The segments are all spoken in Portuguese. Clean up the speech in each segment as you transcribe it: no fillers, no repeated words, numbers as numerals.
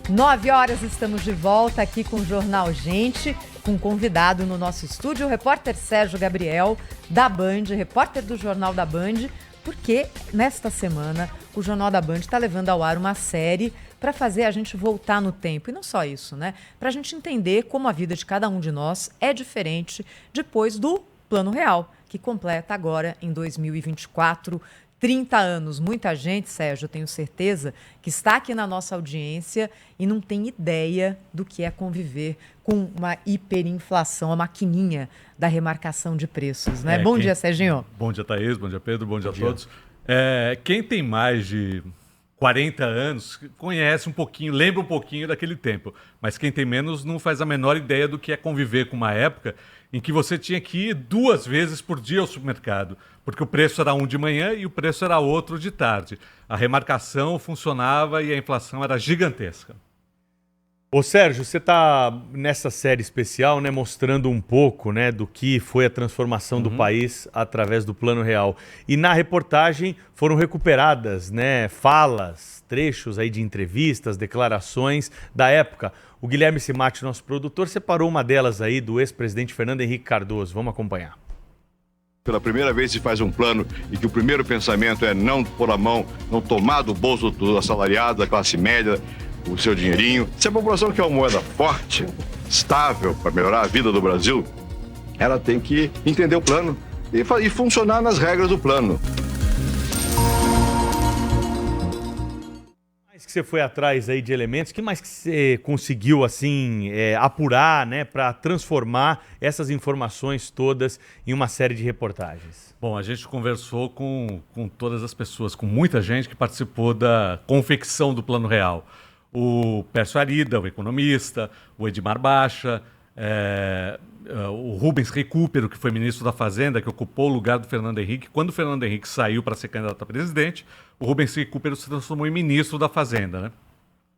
9 horas, estamos de volta aqui com o Jornal Gente, com um convidado no nosso estúdio, o repórter Sérgio Gabriel, da Band, repórter do Jornal da Band, porque nesta semana o Jornal da Band está levando ao ar uma série para fazer a gente voltar no tempo. E não só isso, né? Para a gente entender como a vida de cada um de nós é diferente depois do Plano Real, que completa agora, em 2024, 30 anos. Muita gente, Sérgio, eu tenho certeza, que está aqui na nossa audiência e não tem ideia do que é conviver com uma hiperinflação, a maquininha da remarcação de preços, né? Bom dia, Serginho. Bom dia, Thaís. Bom dia, Pedro. Bom dia a todos. Quem tem mais de 40 anos conhece um pouquinho, lembra um pouquinho daquele tempo. Mas quem tem menos não faz a menor ideia do que é conviver com uma época em que você tinha que ir 2 vezes por dia ao supermercado, porque o preço era um de manhã e o preço era outro de tarde. A remarcação funcionava e a inflação era gigantesca. Ô Sérgio, você está nessa série especial, né, mostrando um pouco, né, do que foi a transformação do país através do Plano Real. E na reportagem foram recuperadas, né, falas, trechos aí de entrevistas, declarações da época. O Guilherme Simati, nosso produtor, separou uma delas aí do ex-presidente Fernando Henrique Cardoso. Vamos acompanhar. Pela primeira vez se faz um plano e que o primeiro pensamento é não pôr a mão, não tomar do bolso do assalariado, da classe média, o seu dinheirinho. Se a população quer uma moeda forte, estável, para melhorar a vida do Brasil, ela tem que entender o plano e funcionar nas regras do plano. Que você foi atrás aí de elementos, que mais que você conseguiu assim apurar, né, para transformar essas informações todas em uma série de reportagens? Bom, a gente conversou com todas as pessoas, com muita gente que participou da confecção do Plano Real. O Pércio Arida, o economista, o Edmar Baixa, o Rubens Recupero, que foi ministro da Fazenda, que ocupou o lugar do Fernando Henrique. Quando o Fernando Henrique saiu para ser candidato a presidente, o Rubens Recupero se transformou em ministro da Fazenda, né?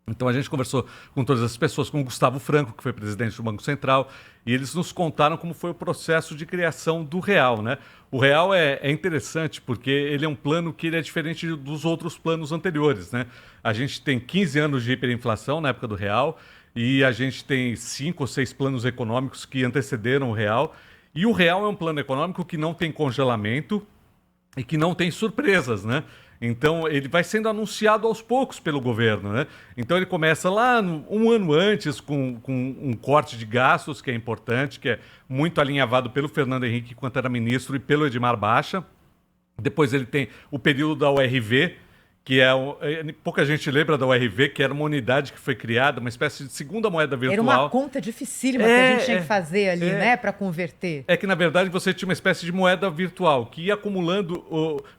Então a gente conversou com todas as pessoas, com o Gustavo Franco, que foi presidente do Banco Central, e eles nos contaram como foi o processo de criação do Real, né? O Real é interessante porque ele é um plano que ele é diferente dos outros planos anteriores, né? A gente tem 15 anos de hiperinflação na época do Real, e a gente tem 5 ou 6 planos econômicos que antecederam o Real. E o Real é um plano econômico que não tem congelamento e que não tem surpresas, né? Então, ele vai sendo anunciado aos poucos pelo governo, né? Então, ele começa lá um ano antes com um corte de gastos, que é importante, que é muito alinhavado pelo Fernando Henrique, enquanto era ministro, e pelo Edmar Baixa. Depois ele tem o período da URV, que pouca gente lembra da URV, que era uma unidade que foi criada, uma espécie de segunda moeda virtual. Era uma conta dificílima que a gente tinha que fazer ali, né, para converter. É que, na verdade, você tinha uma espécie de moeda virtual, que ia acumulando...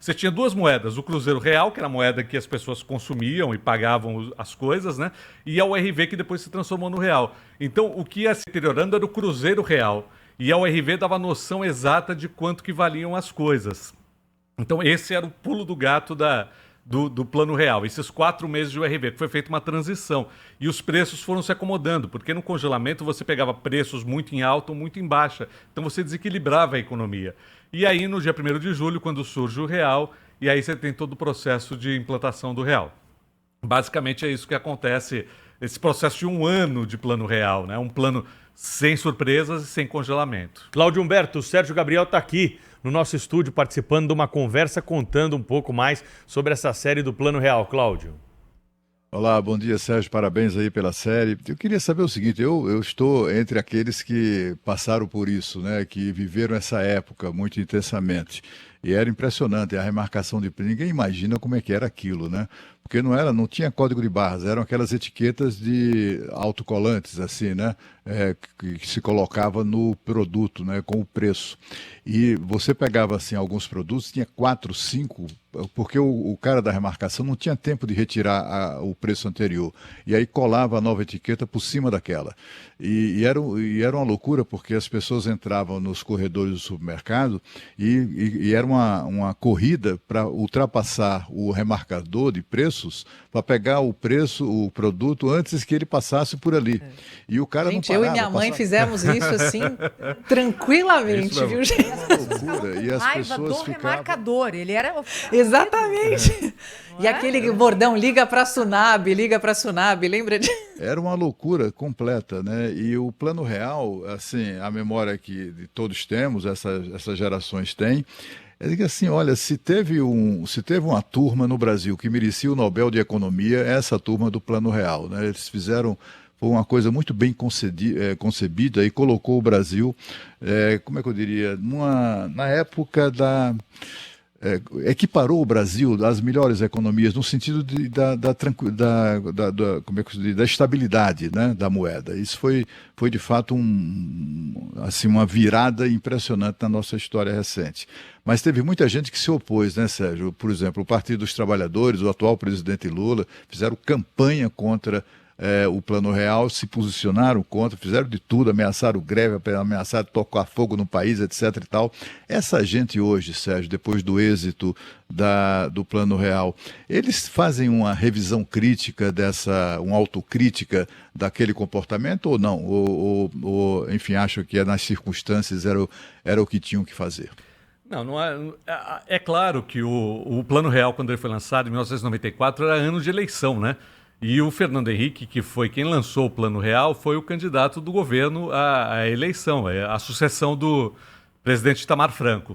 Você tinha 2 moedas, o Cruzeiro Real, que era a moeda que as pessoas consumiam e pagavam as coisas, né, e a URV, que depois se transformou no Real. Então, o que ia se deteriorando era o Cruzeiro Real, e a URV dava noção exata de quanto que valiam as coisas. Então, esse era o pulo do gato do Plano Real, esses 4 meses de URV, que foi feita uma transição. E os preços foram se acomodando, porque no congelamento você pegava preços muito em alta ou muito em baixa. Então você desequilibrava a economia. E aí, no dia 1º de julho, quando surge o Real, e aí você tem todo o processo de implantação do Real. Basicamente é isso que acontece, esse processo de 1 ano de Plano Real, né? Um plano sem surpresas e sem congelamento. Cláudio Humberto, o Sérgio Gabriel está aqui no nosso estúdio participando de uma conversa, contando um pouco mais sobre essa série do Plano Real. Cláudio. Olá, bom dia, Sérgio. Parabéns aí pela série. Eu queria saber o seguinte, eu estou entre aqueles que passaram por isso, né, que viveram essa época muito intensamente. E era impressionante a remarcação de preço. Ninguém imagina como é que era aquilo, né? Porque não tinha código de barras, eram aquelas etiquetas de autocolantes, assim, né? Que se colocava no produto, né? Com o preço. E você pegava, assim, alguns produtos, tinha 4, 5, porque o cara da remarcação não tinha tempo de retirar o preço anterior. E aí colava a nova etiqueta por cima daquela. E era uma loucura, porque as pessoas entravam nos corredores do supermercado e era uma corrida para ultrapassar o remarcador de preços, para pegar o produto antes que ele passasse por ali. E o cara gente, não parava. Eu e minha mãe fizemos isso assim, tranquilamente, viu, gente? Era uma loucura. E as Raiva pessoas do ficavam... remarcador, ele era... Exatamente. E aquele bordão, liga pra Tsunami, lembra de... Era uma loucura completa, né? E o Plano Real, assim, a memória que todos temos, essas gerações têm, é que assim, olha, se teve uma turma no Brasil que merecia o Nobel de Economia, é essa turma do Plano Real, né? Eles fizeram foi uma coisa muito bem concebida e colocou o Brasil, como é que eu diria, na época equiparou o Brasil às melhores economias no sentido da estabilidade, né, da moeda. Isso foi de fato uma virada impressionante na nossa história recente. Mas teve muita gente que se opôs, né, Sérgio? Por exemplo, o Partido dos Trabalhadores, o atual presidente Lula, fizeram campanha contra o Plano Real, se posicionaram contra, fizeram de tudo, ameaçaram greve, ameaçaram tocar fogo no país, etc. e tal. Essa gente hoje, Sérgio, depois do êxito do Plano Real, eles fazem uma revisão crítica uma autocrítica daquele comportamento ou não? Enfim, acham que nas circunstâncias era o que tinham que fazer? Não é claro que o Plano Real, quando ele foi lançado em 1994, era ano de eleição, né? E o Fernando Henrique, que foi quem lançou o Plano Real, foi o candidato do governo à eleição, à sucessão do presidente Itamar Franco.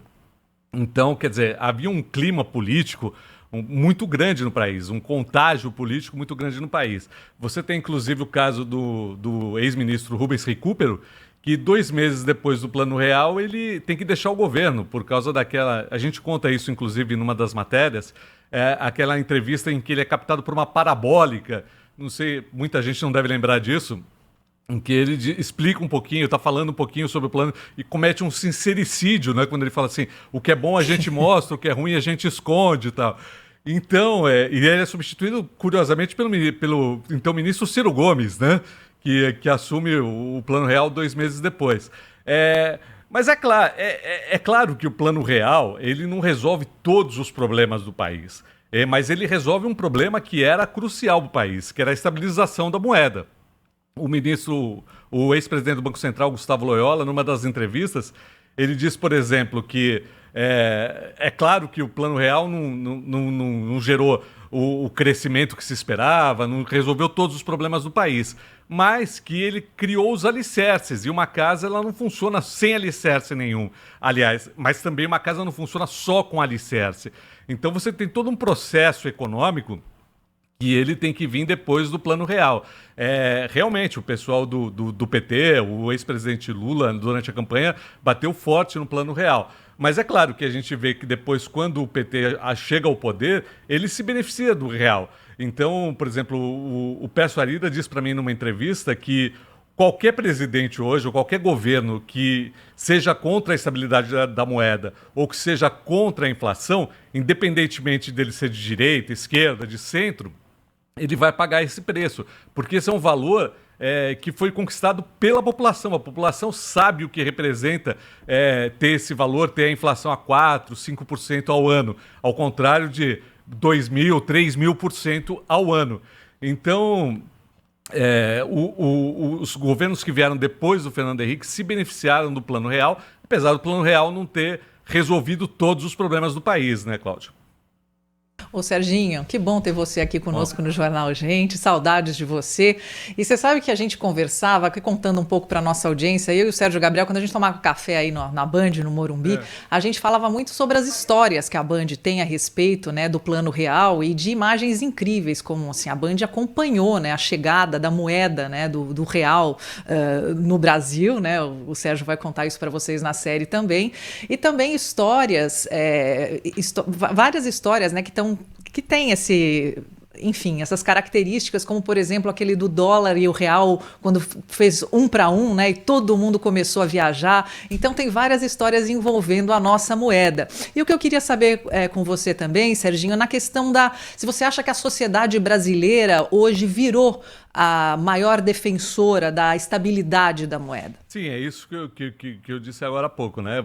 Então, quer dizer, havia um clima político muito grande no país, um contágio político muito grande no país. Você tem, inclusive, o caso do ex-ministro Rubens Recupero, que 2 meses depois do Plano Real ele tem que deixar o governo por causa daquela... A gente conta isso, inclusive, numa das matérias, aquela entrevista em que ele é captado por uma parabólica, não sei, muita gente não deve lembrar disso, em que ele explica um pouquinho, está falando um pouquinho sobre o plano e comete um sincericídio, né? Quando ele fala assim, o que é bom a gente mostra, o que é ruim a gente esconde e tal. Então, e ele é substituído, curiosamente, pelo então ministro Ciro Gomes, né? Que assume o Plano Real 2 meses depois. Mas é claro que o Plano Real ele não resolve todos os problemas do país, mas ele resolve um problema que era crucial para o país, que era a estabilização da moeda. O ex-presidente do Banco Central, Gustavo Loyola, numa das entrevistas, ele disse, por exemplo, que é claro que o Plano Real não gerou o crescimento que se esperava, não resolveu todos os problemas do país, mas que ele criou os alicerces, e uma casa ela não funciona sem alicerce nenhum, aliás, mas também uma casa não funciona só com alicerce. Então você tem todo um processo econômico que ele tem que vir depois do Plano Real. Realmente, o pessoal do PT, o ex-presidente Lula, durante a campanha, bateu forte no Plano Real. Mas é claro que a gente vê que depois, quando o PT chega ao poder, ele se beneficia do real. Então, por exemplo, o Pércio Arida disse para mim numa entrevista que qualquer presidente hoje, ou qualquer governo que seja contra a estabilidade da moeda ou que seja contra a inflação, independentemente dele ser de direita, esquerda, de centro, ele vai pagar esse preço, porque esse é um valor que foi conquistado pela população. A população sabe o que representa ter esse valor, ter a inflação a 4%, 5% ao ano, ao contrário de 2.000%, 3.000% ao ano. Então, os governos que vieram depois do Fernando Henrique se beneficiaram do Plano Real, apesar do Plano Real não ter resolvido todos os problemas do país, né, Cláudio? Ô Serginho, que bom ter você aqui conosco no Jornal Gente, saudades de você. E você sabe que a gente conversava, aqui contando um pouco para a nossa audiência, eu e o Sérgio Gabriel, quando a gente tomava café aí na Band, no Morumbi, a gente falava muito sobre as histórias que a Band tem a respeito, né, do Plano Real e de imagens incríveis, como assim, a Band acompanhou, né, a chegada da moeda, né, do real no Brasil, né, o Sérgio vai contar isso para vocês na série também, e também histórias, várias histórias, né, que tem enfim, essas características, como por exemplo aquele do dólar e o real, quando fez 1 para 1, né, e todo mundo começou a viajar. Então tem várias histórias envolvendo a nossa moeda. E o que eu queria saber com você também, Serginho, na questão se você acha que a sociedade brasileira hoje virou a maior defensora da estabilidade da moeda. Sim, é isso que eu disse agora há pouco, né?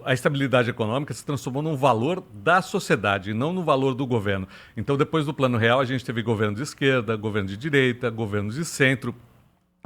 A estabilidade econômica se transformou num valor da sociedade, não no valor do governo. Então, depois do Plano Real, a gente teve governo de esquerda, governo de direita, governo de centro,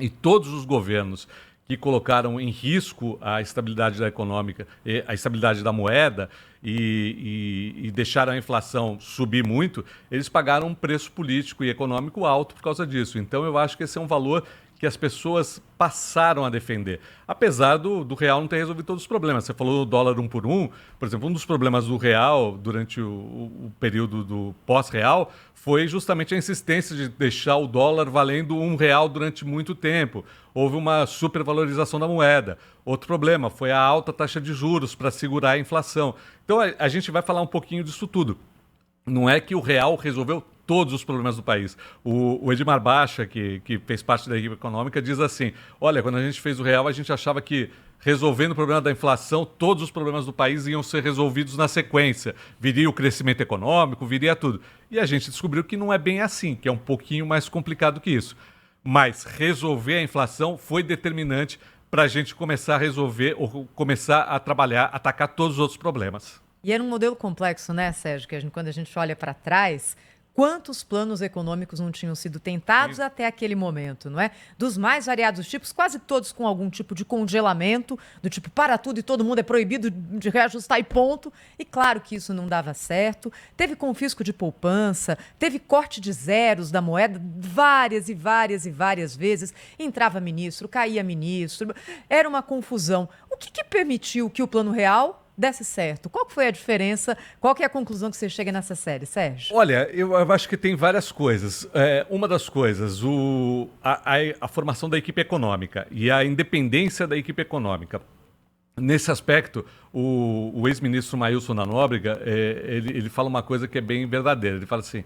e todos os governos que colocaram em risco a estabilidade econômica e a estabilidade da moeda, e deixaram a inflação subir muito, eles pagaram um preço político e econômico alto por causa disso. Então eu acho que esse é um valor que as pessoas passaram a defender, apesar do real não ter resolvido todos os problemas. Você falou do dólar 1 por 1, por exemplo, um dos problemas do real durante o período do pós-real foi justamente a insistência de deixar o dólar valendo R$ 1 durante muito tempo. Houve uma supervalorização da moeda. Outro problema foi a alta taxa de juros para segurar a inflação. Então a gente vai falar um pouquinho disso tudo. Não é que o real resolveu todos os problemas do país. O Edmar Baixa, que fez parte da equipe econômica, diz assim, olha, quando a gente fez o real, a gente achava que resolvendo o problema da inflação, todos os problemas do país iam ser resolvidos na sequência. Viria o crescimento econômico, viria tudo. E a gente descobriu que não é bem assim, que é um pouquinho mais complicado que isso. Mas resolver a inflação foi determinante para a gente começar a resolver ou começar a trabalhar, atacar todos os outros problemas. E era um modelo complexo, né, Sérgio? Que quando a gente olha para trás, quantos planos econômicos não tinham sido tentados até aquele momento, não é? Dos mais variados tipos, quase todos com algum tipo de congelamento, do tipo para tudo e todo mundo é proibido de reajustar e ponto. E claro que isso não dava certo. Teve confisco de poupança, teve corte de zeros da moeda várias e várias e várias vezes. Entrava ministro, caía ministro, era uma confusão. O que permitiu que o Plano Real desse certo? Qual que foi a diferença? Qual que é a conclusão que você chega nessa série, Sérgio? Olha, eu acho que tem várias coisas. Uma das coisas, a formação da equipe econômica e a independência da equipe econômica. Nesse aspecto, o ex-ministro Maílson da Nóbrega, ele fala uma coisa que é bem verdadeira. Ele fala assim,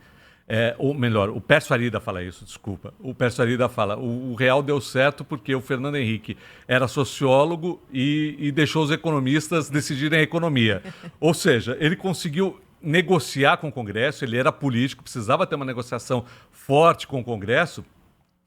ou melhor, o Pércio Arida fala isso, desculpa. O Pércio Arida fala, o real deu certo porque o Fernando Henrique era sociólogo e deixou os economistas decidirem a economia. Ou seja, ele conseguiu negociar com o Congresso, ele era político, precisava ter uma negociação forte com o Congresso,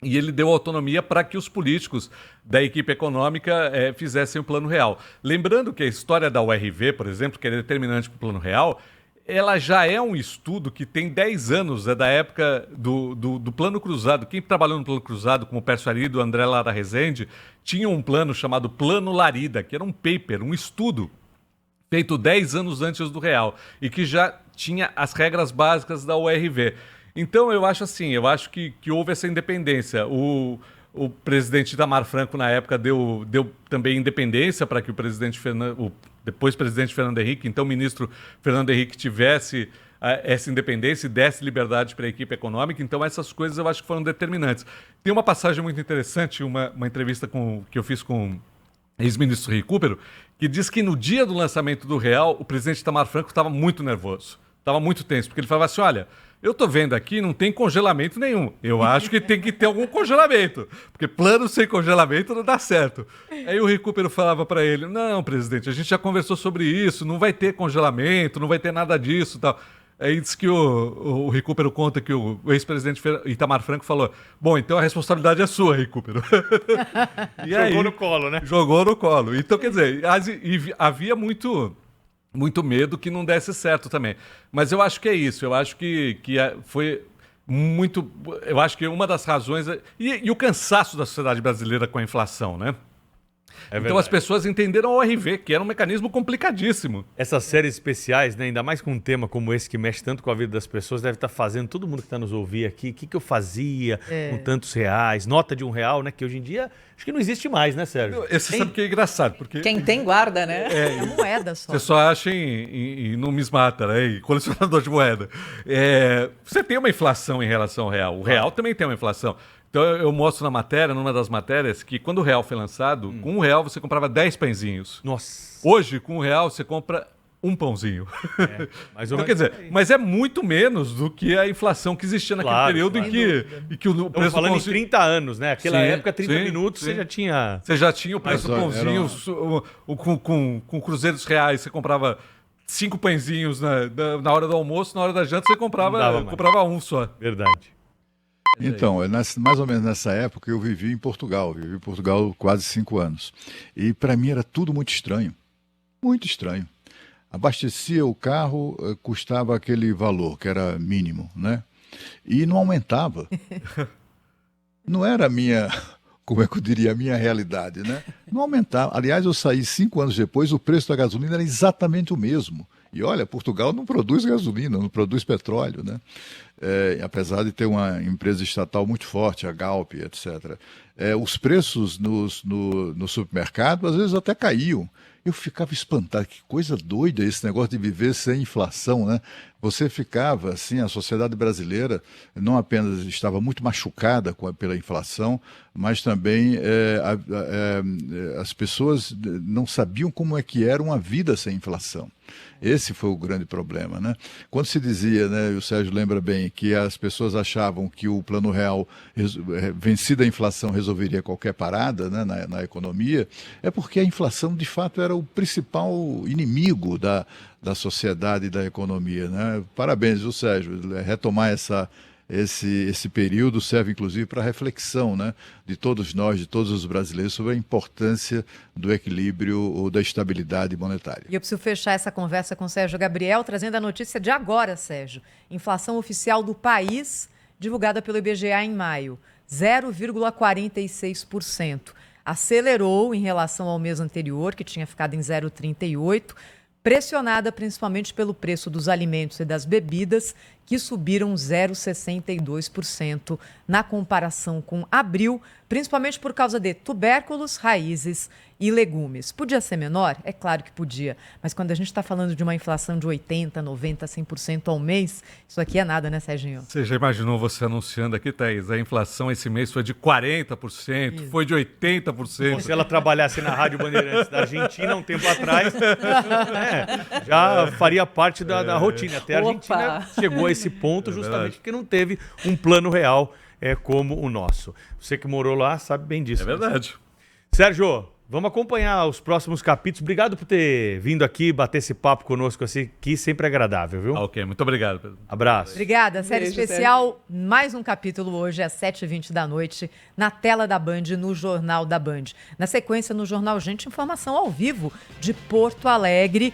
e ele deu autonomia para que os políticos da equipe econômica fizessem o Plano Real. Lembrando que a história da URV, por exemplo, que é determinante para o Plano Real, ela já é um estudo que tem 10 anos, é da época do Plano Cruzado. Quem trabalhou no Plano Cruzado, como o Pércio Arida e o André Lara Rezende, tinha um plano chamado Plano Larida, que era um paper, um estudo, feito 10 anos antes do Real, e que já tinha as regras básicas da URV. Então, eu acho assim, que houve essa independência. O presidente Itamar Franco, na época, deu também independência para que depois presidente Fernando Henrique, então ministro Fernando Henrique, tivesse essa independência e desse liberdade para a equipe econômica. Então, essas coisas eu acho que foram determinantes. Tem uma passagem muito interessante, uma entrevista que eu fiz com o ex-ministro Recupero, que diz que no dia do lançamento do Real, o presidente Itamar Franco estava muito nervoso, estava muito tenso, porque ele falava assim, olha, eu estou vendo aqui, não tem congelamento nenhum. Eu acho que tem que ter algum congelamento, porque plano sem congelamento não dá certo. Aí o Recupero falava para ele, não, presidente, a gente já conversou sobre isso, não vai ter congelamento, não vai ter nada disso e tal. Aí diz que o Recupero conta que o ex-presidente Itamar Franco falou, bom, então a responsabilidade é sua, Recupero. Jogou no colo, né? Jogou no colo. Então, quer dizer, havia muito medo que não desse certo também. Mas eu acho que é isso. Eu acho que foi muito... Eu acho que uma das razões... E o cansaço da sociedade brasileira com a inflação, né? Então as pessoas entenderam o ORV, que era um mecanismo complicadíssimo. Essas séries especiais, né, ainda mais com um tema como esse que mexe tanto com a vida das pessoas, deve estar fazendo todo mundo que está nos ouvindo aqui, o que eu fazia com tantos reais, nota de R$1, né, que hoje em dia acho que não existe mais, né, Sérgio? Você sabe que é engraçado, porque... Quem tem guarda, né? É moeda só. Você só acha em numismata, né, em colecionador de moeda. Você tem uma inflação em relação ao real. O real também tem uma inflação. Então eu mostro na matéria, numa das matérias, que quando o real foi lançado, com R$1 você comprava 10 pãezinhos. Nossa! Hoje, com R$1 você compra um pãozinho. Então, quer dizer, mas é muito menos do que a inflação que existia naquele período em que o preço falando do pãozinho... em 30 anos, né? Aquela época, 30 minutos, sim. você já tinha... Você já tinha o preço do pãozinho com cruzeiros reais, você comprava 5 pãezinhos na hora do almoço, na hora da janta você comprava um só. Verdade. Então, mais ou menos nessa época eu vivi em Portugal. Vivi em Portugal quase 5 anos. E para mim era tudo muito estranho. Muito estranho. Abastecia o carro, custava aquele valor, que era mínimo, né? E não aumentava. Não era a minha, como é que eu diria, a minha realidade, né? Não aumentava. Aliás, eu saí 5 anos depois, o preço da gasolina era exatamente o mesmo. E olha, Portugal não produz gasolina, não produz petróleo, né? Apesar de ter uma empresa estatal muito forte, a Galp, etc. Os preços no supermercado às vezes até caíam. Eu ficava espantado, que coisa doida esse negócio de viver sem inflação, né? Você ficava, assim, a sociedade brasileira não apenas estava muito machucada pela inflação, mas também as pessoas não sabiam como é que era uma vida sem inflação. Esse foi o grande problema, né? Quando se dizia, né, e o Sérgio lembra bem, que as pessoas achavam que o Plano Real, vencida a inflação, resolveria qualquer parada, né, na economia, é porque a inflação, de fato, era o principal inimigo da sociedade e da economia, né? Parabéns, viu, Sérgio? Retomar esse período serve, inclusive, para reflexão, né, de todos nós, de todos os brasileiros, sobre a importância do equilíbrio ou da estabilidade monetária. E eu preciso fechar essa conversa com o Sérgio Gabriel, trazendo a notícia de agora, Sérgio. Inflação oficial do país, divulgada pelo IBGE em maio, 0,46%. Acelerou em relação ao mês anterior, que tinha ficado em 0,38%, pressionada principalmente pelo preço dos alimentos e das bebidas, que subiram 0,62% na comparação com abril, principalmente por causa de tubérculos, raízes e legumes. Podia ser menor? É claro que podia, mas quando a gente está falando de uma inflação de 80%, 90%, 100% ao mês, isso aqui é nada, né, Serginho? Você já imaginou você anunciando aqui, Thaís? A inflação esse mês foi de 40%, Isso. foi de 80%. Se ela trabalhasse na Rádio Bandeirantes da Argentina um tempo atrás, já faria parte da rotina. Até a Argentina chegou a esse ponto justamente porque não teve um plano real como o nosso. Você que morou lá sabe bem disso. É verdade. Sérgio, vamos acompanhar os próximos capítulos. Obrigado por ter vindo aqui, bater esse papo conosco assim, que sempre é agradável, viu? Ok, muito obrigado, Pedro. Abraço. Obrigada, série Beijo, especial, mais um capítulo hoje às 7h20 da noite, na tela da Band, no Jornal da Band. Na sequência, no Jornal Gente, informação ao vivo de Porto Alegre.